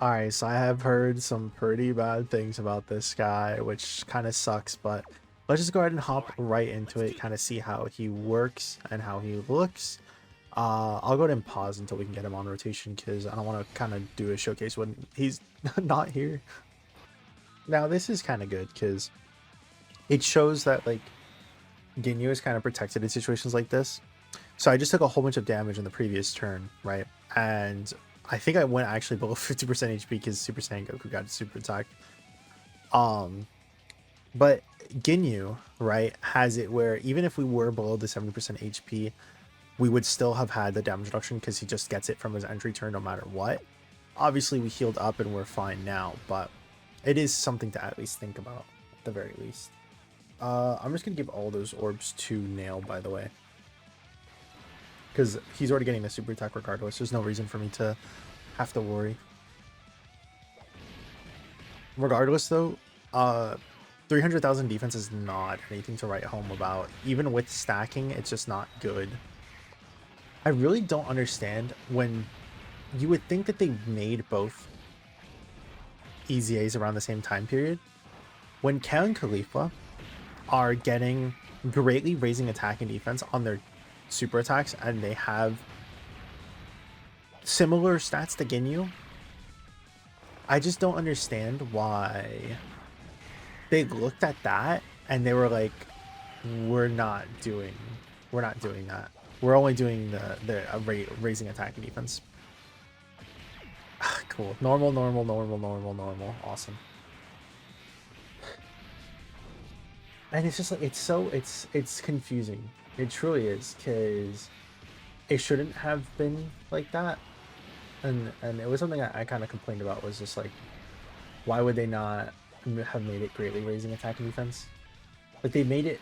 Alright, so I have heard some pretty bad things about this guy, which kind of sucks, but let's just go ahead and hop right into it, kind of see how he works and how he looks. I'll go ahead and pause until we can get him on rotation, because I don't want to kind of do a showcase when he's not here. Now, this is kind of good, because it shows that, like, Ginyu is kind of protected in situations like this. So I just took a whole bunch of damage in the previous turn, right? And I think I went actually below 50% HP because Super Saiyan Goku got super attacked. But Ginyu, right, has it where even if we were below the 70% HP, we would still have had the damage reduction because he just gets it from his entry turn no matter what. Obviously, we healed up and we're fine now, but it is something to at least think about, at the very least. I'm just going to give all those orbs to Nail, by the way, because he's already getting the super attack regardless. There's no reason for me to have to worry. Regardless, though, 300,000 defense is not anything to write home about. Even with stacking, it's just not good. I really don't understand when you would think that they made both EZAs around the same time period. When Kel and Khalifa are getting greatly raising attack and defense on their super attacks, and they have similar stats to Ginyu, I just don't understand why they looked at that and they were like, we're not doing that. We're only doing the raising attack and defense. Cool. Normal. Awesome. And it's just like, it's confusing. It truly is, because it shouldn't have been like that. And it was something I kind of complained about, was just like, why would they not have made it greatly raising attack and defense? Like, they made it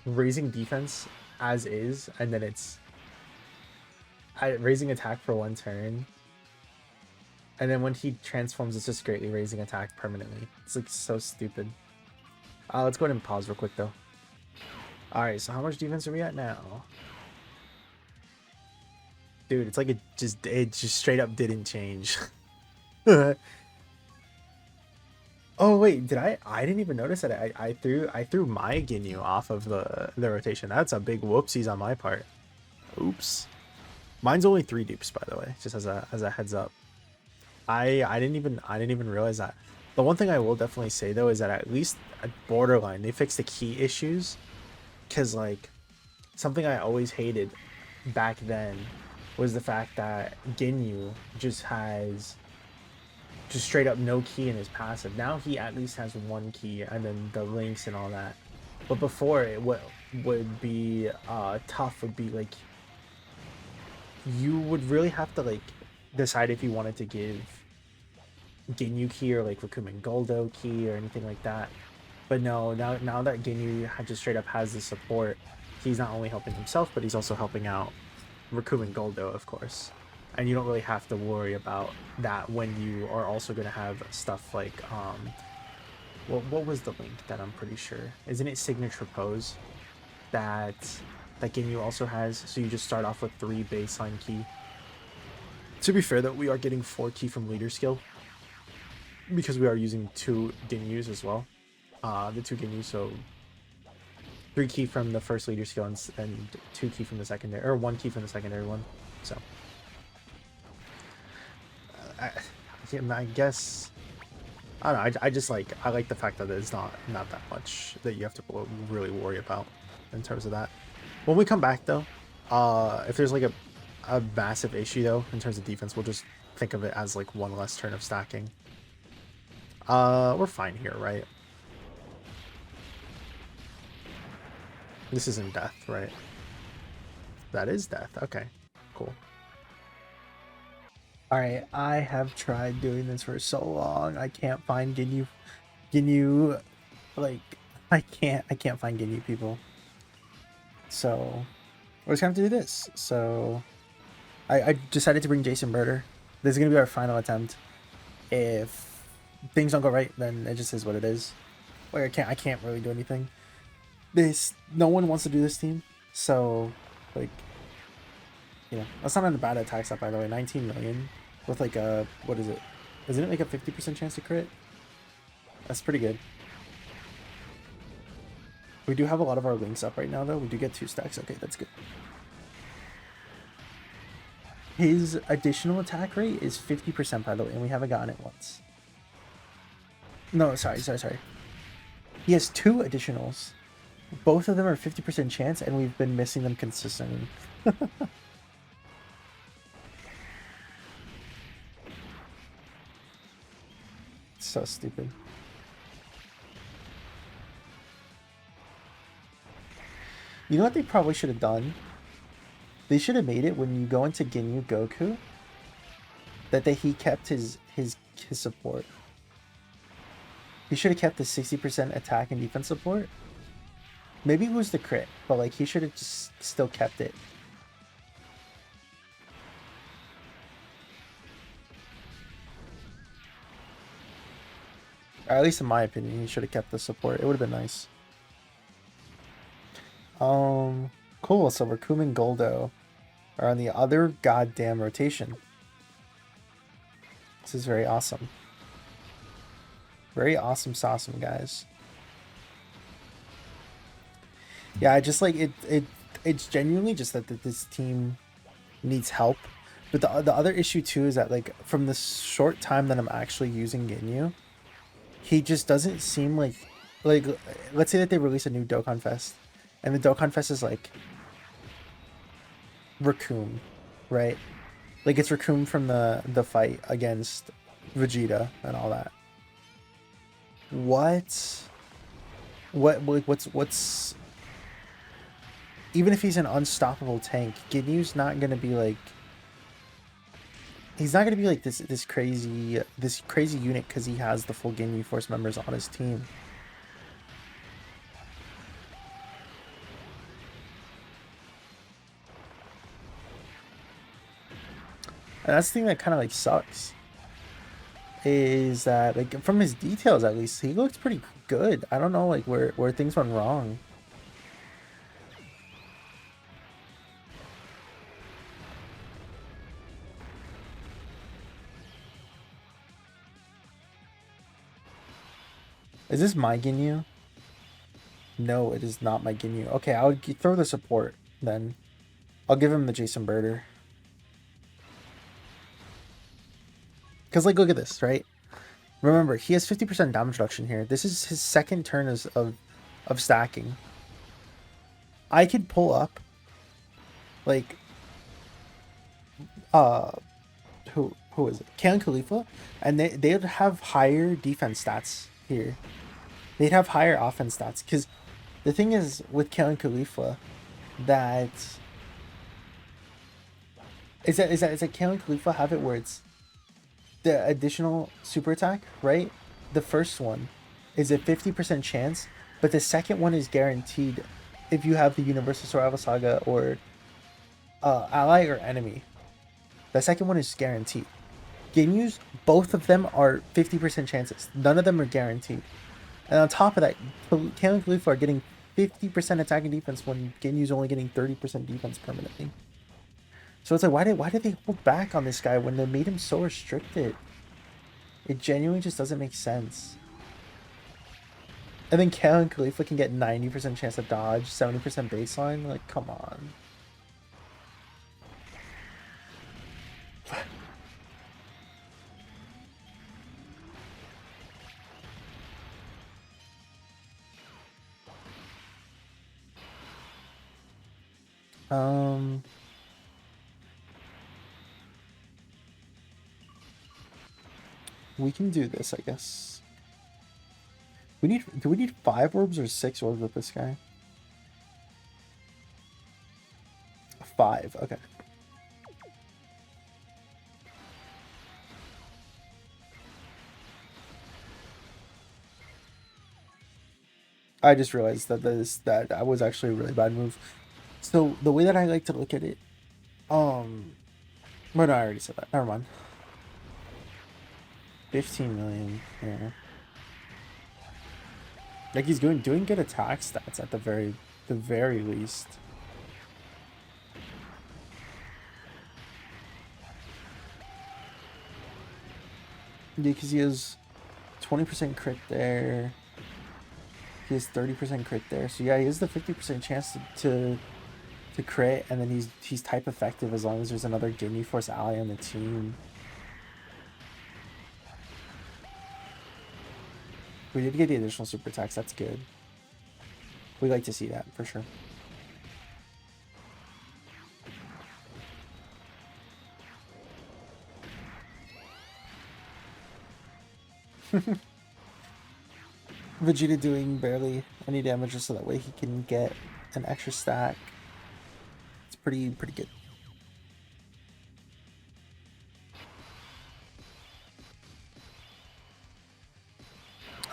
raising defense as is, and then it's raising attack for one turn, and then when he transforms, it's just greatly raising attack permanently. It's like so stupid. Let's go ahead and pause real quick though. All right, so how much defense are we at now? Dude, it's like it just straight up didn't change. Oh wait, did I didn't even notice that I threw my Ginyu off of the rotation. That's a big whoopsies on my part. Oops. Mine's only 3 dupes, by the way, just as a heads up. I didn't even realize that. The one thing I will definitely say though is that at least at Borderline they fixed the key issues, because like something I always hated back then was the fact that Ginyu just has just straight up no key in his passive. Now he at least has 1 key, and then the links and all that. But before, it what would be tough would be like, you would really have to like decide if you wanted to give Ginyu key or like Rakumen Goldo key or anything like that. But no, now that Ginyu just straight up has the support, he's not only helping himself, but he's also helping out Rakumen Goldo, of course. And you don't really have to worry about that when you are also going to have stuff like what was the link that I'm pretty sure, isn't it Signature Pose that Ginyu also has? So you just start off with 3 baseline key. To be fair, that we are getting 4 key from leader skill, because we are using 2 Ginyus as well. The 2 Ginyus, so 3 key from the first leader skill and 2 key from the secondary, or 1 key from the secondary one. So I guess I don't know. I like the fact that it's not that much that you have to really worry about in terms of that. When we come back though, if there's like a massive issue though in terms of defense, we'll just think of it as like 1 less turn of stacking. We're fine here, right? This isn't death, right? That is death. Okay, cool. Alright, I have tried doing this for so long. I can't find Ginyu, like, I can't find Ginyu people. So, we're just gonna have to do this. So, I decided to bring Jason Birder. This is gonna be our final attempt. If things don't go right, then it just is what it is. Like, I can't really do anything. No one wants to do this team, so, like, you know, that's not a bad attack step, by the way. 19 million with like a, what is it? Doesn't it make a 50% chance to crit? That's pretty good. We do have a lot of our links up right now, though. We do get 2 stacks. Okay, that's good. His additional attack rate is 50%, by the way, and we haven't gotten it once. No, sorry. He has 2 additionals. Both of them are 50% chance, and we've been missing them consistently. So stupid. You know what they probably should have done? They should have made it when you go into Ginyu Goku that he kept his support. He should have kept the 60% attack and defense support. Maybe it was the crit, but like he should have just still kept it. Or at least in my opinion, he should have kept the support. It would have been nice. Cool. So Raccoon and Goldo are on the other goddamn rotation. This is very awesome. Very awesome, guys. Yeah, I just like it. It's genuinely just that this team needs help. But the other issue too is that like from the short time that I'm actually using Ginyu, he just doesn't seem like let's say that they release a new Dokkan Fest, and the Dokkan Fest is like Raccoon, right? Like it's Raccoon from the fight against Vegeta and all that. What's even if he's an unstoppable tank, Ginyu's not gonna be like he's not gonna be like this crazy unit because he has the full Ginyu Force members on his team. And that's the thing that kind of like sucks. Is that like from his details at least, he looks pretty good. I don't know like where things went wrong. Is this my Ginyu? No, it is not my Ginyu. Okay, I would throw the support then. I'll give him the Jason Birder. Because, like, look at this, right? Remember, he has 50% damage reduction here. This is his second turn of stacking. I could pull up, like, who is it? Kale and Khalifa, and they would have higher defense stats here. They'd have higher offense stats. Because the thing is, with Kale and Khalifa, is that Kale and Khalifa have it where it's the additional super attack, right? The first one is a 50% chance, but the second one is guaranteed if you have the Universal Survival Saga or ally or enemy. The second one is guaranteed. Ginyu's, both of them are 50% chances. None of them are guaranteed. And on top of that, Kale and Khalifa are getting 50% attack and defense when Ginyu's only getting 30% defense permanently. So it's like, why did they hold back on this guy when they made him so restricted? It genuinely just doesn't make sense. And then Kale and Khalifa can get 90% chance to dodge, 70% baseline. Like, come on. We can do this, I guess. Do we need 5 orbs or 6 orbs with this guy? 5, okay. I just realized that that was actually a really bad move. So the way that I like to look at it, well, no, I already said that. Never mind. 15 million. Yeah. Like he's doing good attack stats at the very least. Yeah, because he has 20% crit there. He has 30% crit there. So yeah, he has the 50% chance to crit, and then he's type effective as long as there's another Ginyu Force ally on the team. We did get the additional super attacks. That's good. We like to see that for sure. Vegeta doing barely any damage just so that way he can get an extra stack. It's pretty good.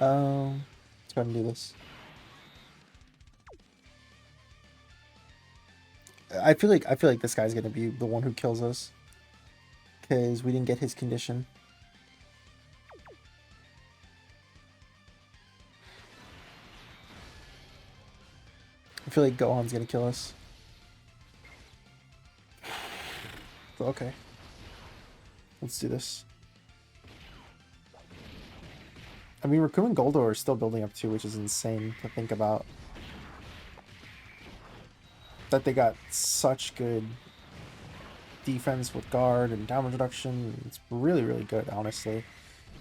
Let's go ahead and do this. I feel like this guy's gonna be the one who kills us because we didn't get his condition. I feel like Gohan's gonna kill us. Okay. Let's do this. I mean, Raccoon and Goldo are still building up too, which is insane to think about. That they got such good defense with guard and damage reduction. It's really, really good, honestly.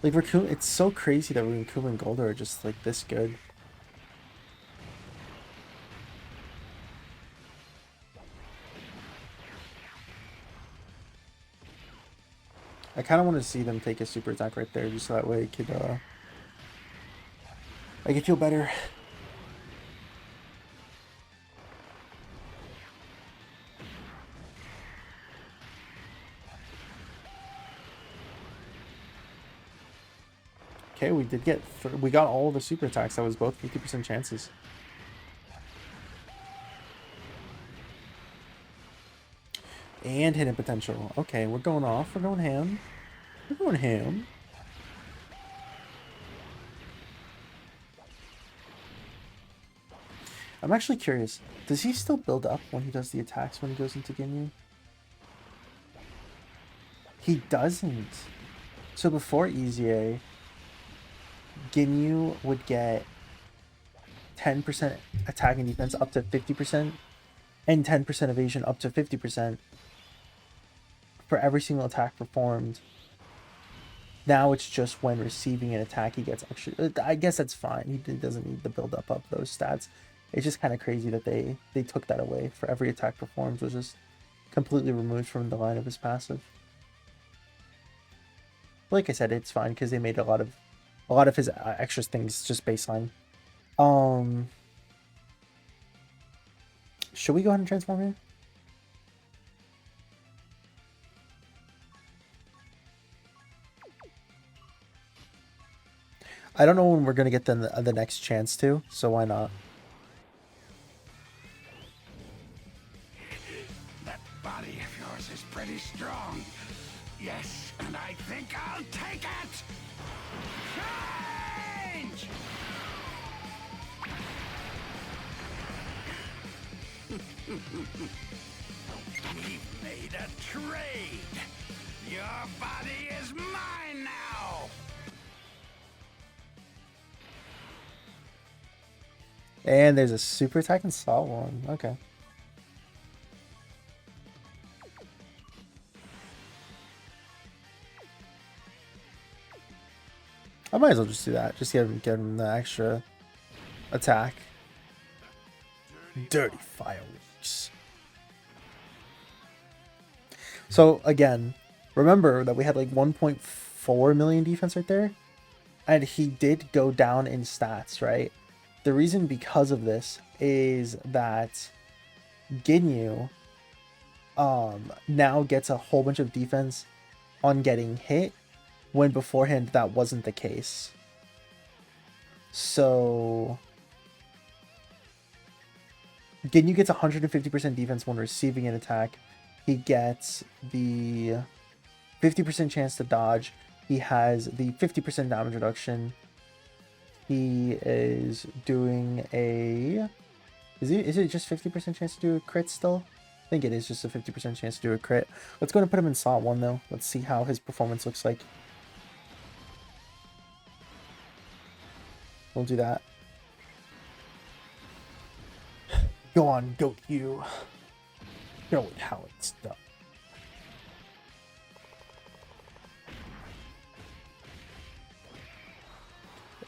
Like, Raccoon, it's so crazy that Raccoon and Goldo are just, like, this good. I kind of want to see them take a super attack right there, just so that way I could feel better. Okay, we did get... we got all the super attacks. That was both 50% chances. And hidden potential. Okay, we're going off. We're going ham. We're going ham. I'm actually curious. Does he still build up when he does the attacks when he goes into Ginyu? He doesn't. So before EZA, Ginyu would get 10% attack and defense up to 50% and 10% evasion up to 50% for every single attack performed. Now it's just when receiving an attack he gets extra. I guess that's fine. He doesn't need the build up of those stats. It's just kind of crazy that they took that away. For every attack performed was just completely removed from the line of his passive. Like I said, it's fine because they made a lot of his extra things just baseline. Should we go ahead and transform here? I don't know when we're gonna get the next chance to, so why not? That body of yours is pretty strong. Yes, and I think I'll take it. Change! We've made a trade. Your body is mine now. And there's a super attack and saw one. Okay. I might as well just do that. Just get him the extra attack. Dirty fireworks. So again, remember that we had like 1.4 million defense right there, and he did go down in stats, right? The reason because of this is that Ginyu now gets a whole bunch of defense on getting hit, when beforehand that wasn't the case. So Ginyu gets 150% defense when receiving an attack. He gets the 50% chance to dodge. He has the 50% damage reduction. He is doing a... Is it just 50% chance to do a crit still? I think it is just a 50% chance to do a crit. Let's go and put him in slot 1 though. Let's see how his performance looks like. We'll do that. Go on, goat you. Show it how it's done.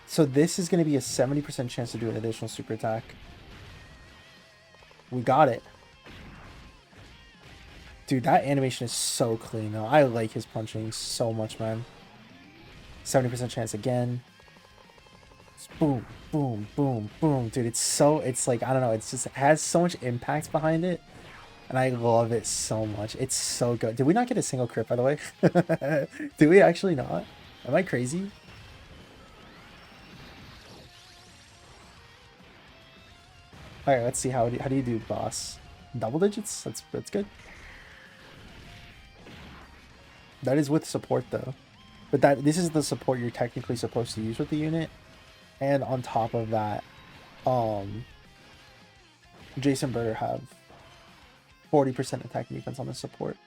So this is going to be a 70% chance to do an additional super attack. We got it. Dude, that animation is so clean though. I like his punching so much, man. 70% chance again. Just boom, boom, boom, boom. Dude, it's like, I don't know, it's just, it has so much impact behind it. And I love it so much. It's so good. Did we not get a single crit, by the way? Did we actually not? Am I crazy? Alright, let's see how do you do, boss? Double digits? That's good. That is with support though. But this is the support you're technically supposed to use with the unit. And on top of that, Jason Birder have 40% attack and defense on the support.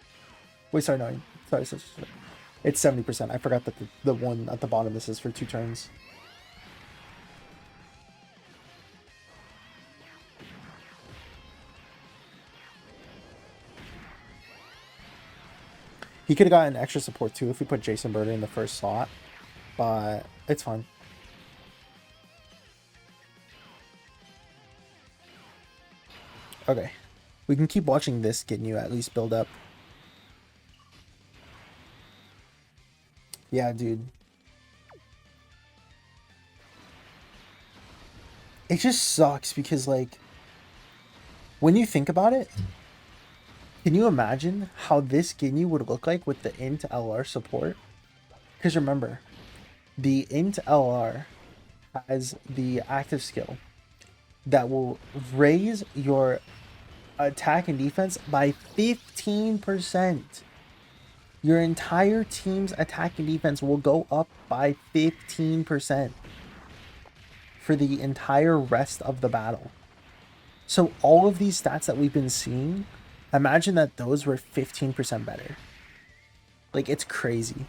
Wait, sorry, no, sorry, it's 70%. I forgot that the one at the bottom, this is for 2 turns. He could have gotten extra support too if we put Jason Birder in the first slot, but it's fine. Okay. We can keep watching this Ginyu at least build up. Yeah, dude. It just sucks because, like, when you think about it, can you imagine how this Ginyu would look like with the int LR support? Because remember, the int LR has the active skill that will raise your attack and defense by 15%. Your entire team's attack and defense will go up by 15% for the entire rest of the battle. So all of these stats that we've been seeing, imagine that those were 15% better. Like, it's crazy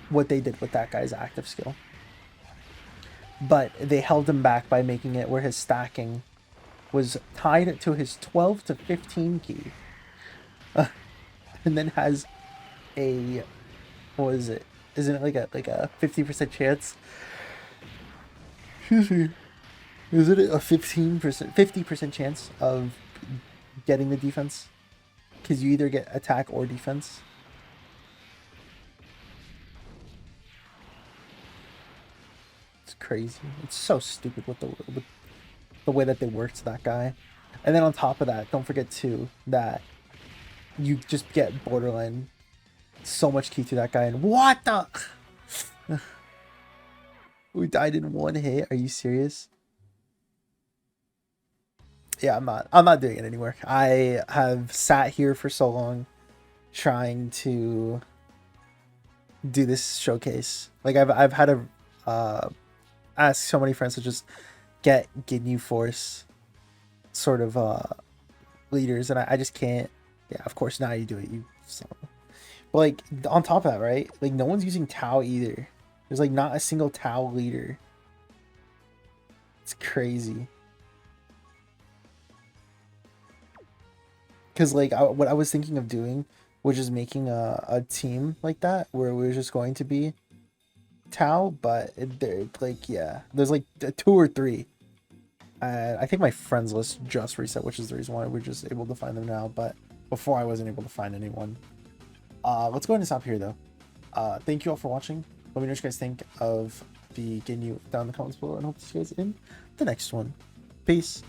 what they did with that guy's active skill. But they held him back by making it where his stacking was tied to his 12 to 15 key. And then has a, what is it? Isn't it like a 50% chance? Excuse me. Isn't it a 50% chance of getting the defense? Because you either get attack or defense. It's crazy. It's so stupid with the way that they worked that guy. And then on top of that, don't forget too that you just get borderline so much key to that guy. And what the? We died in 1 hit. Are you serious? Yeah, I'm not doing it anymore. I have sat here for so long trying to do this showcase. Like, I've had to ask so many friends to just get Ginyu Force sort of leaders, and I just can't. Yeah, of course now you do it. But like, on top of that, right? Like, no one's using Tau either. There's like not a single Tau leader. It's crazy. Because like, what I was thinking of doing was just making a team like that where we're just going to be Tau, but like, yeah, there's like 2 or 3. I think my friends list just reset, which is the reason why we're just able to find them now. But before, I wasn't able to find anyone. Let's go ahead and stop here though. Thank you all for watching. Let me know what you guys think of the Ginyu down in the comments below, and hope to see you guys in the next one. Peace.